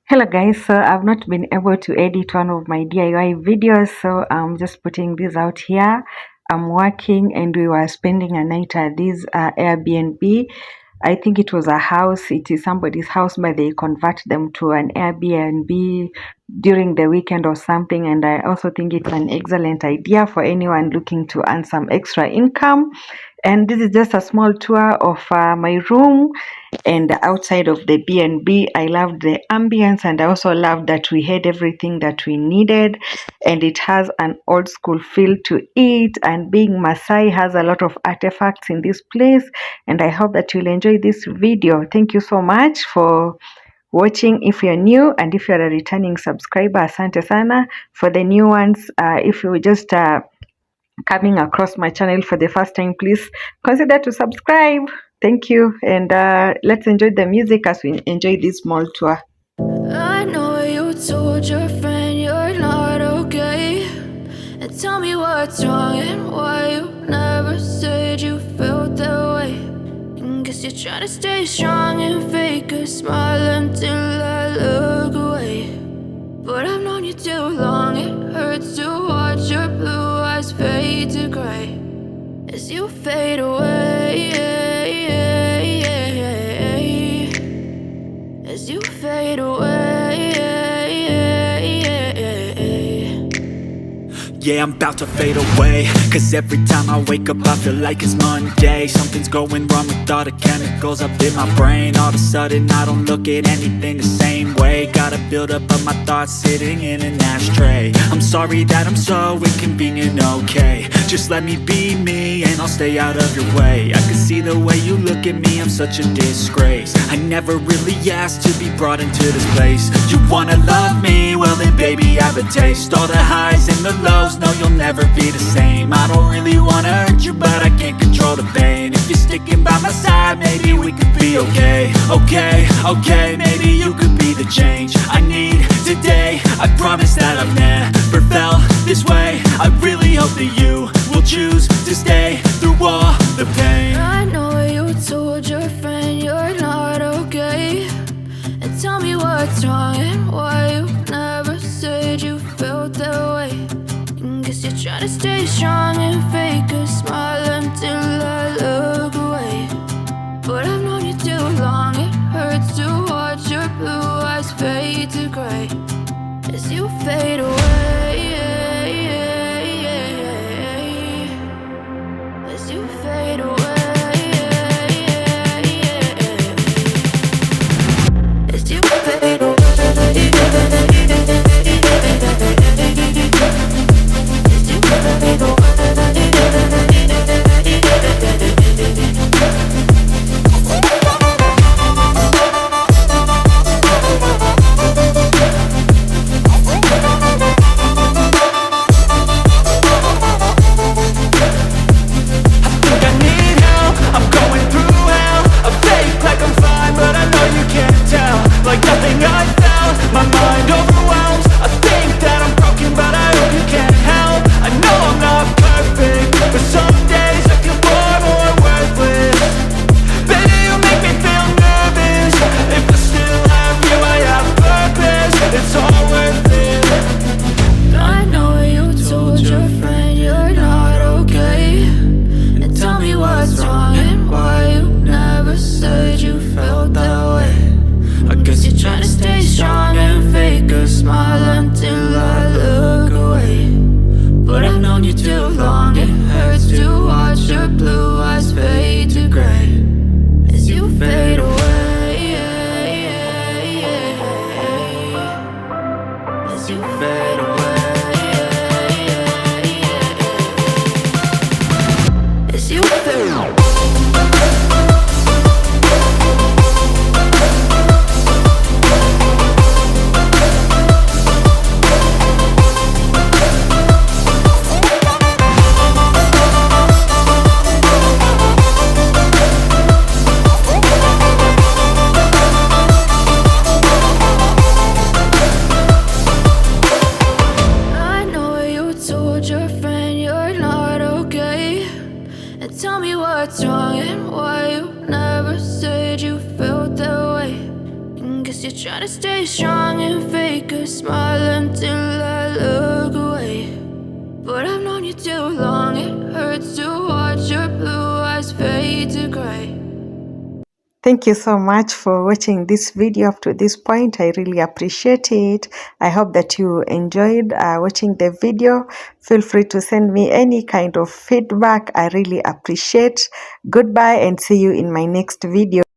Hello guys, so I've not been able to edit one of my DIY videos, so I'm just putting this out here. I'm working and we were spending a night at this Airbnb. I think it was a house, it is somebody's house, but they convert them to an Airbnb during the weekend or something. And I also think it's an excellent idea for anyone looking to earn some extra income. And this is just a small tour of my room and outside of the B&B. I loved the ambience, and I also loved that we had everything that we needed, and it has an old school feel to it, and being Maasai has a lot of artifacts in this place, and I hope that you'll enjoy this video. Thank you so much for watching if you're new, and if you're a returning subscriber, asante sana. For the new ones, if you just coming across my channel for the first time, please consider to subscribe. Thank you, and let's enjoy the music as we enjoy this small tour. I know you told your friend you're not okay, and tell me what's wrong and why you never said you felt that way. And guess you're trying to stay strong and fake a smile until I look away. But I've known you too long, it hurts to watch your blue eyes fade to gray as you fade away, as you fade away. Yeah, I'm about to fade away, cause every time I wake up I feel like it's Monday. Something's going wrong with all the chemicals up in my brain. All of a sudden I don't look at anything the same way. Got a build-up of my thoughts sitting in an ashtray. I'm sorry that I'm so inconvenient, okay. Just let me be me and I'll stay out of your way. I can see the way you look at me, I'm such a disgrace. I never really asked to be brought into this place. You wanna love me? Well then baby I have a taste. All the highs and the lows, no you'll never be the same. I don't really wanna hurt you, but I can't control the pain. If you're sticking by my side, maybe we could be okay. Okay, maybe you could be the change I need today. I promise that I've never felt this way. I really hope that you will choose to stay through all the pain. I know you told your friend you're not okay, and tell me what's wrong and why you never said you felt that way. And guess you're trying to stay strong and fake a smile until I look away. But I've known you too long, it hurts to watch your blue eyes fade to gray as you fade away, as you fade away, as you fade away. Trying to stay strong and fake a smile until I look away. But I've known you too long, it hurts to watch your blue eyes fade to gray. Thank you so much for watching this video up to this point. I really appreciate it. I hope that you enjoyed watching the video. Feel free to send me any kind of feedback. I really appreciate. Goodbye and see you in my next video.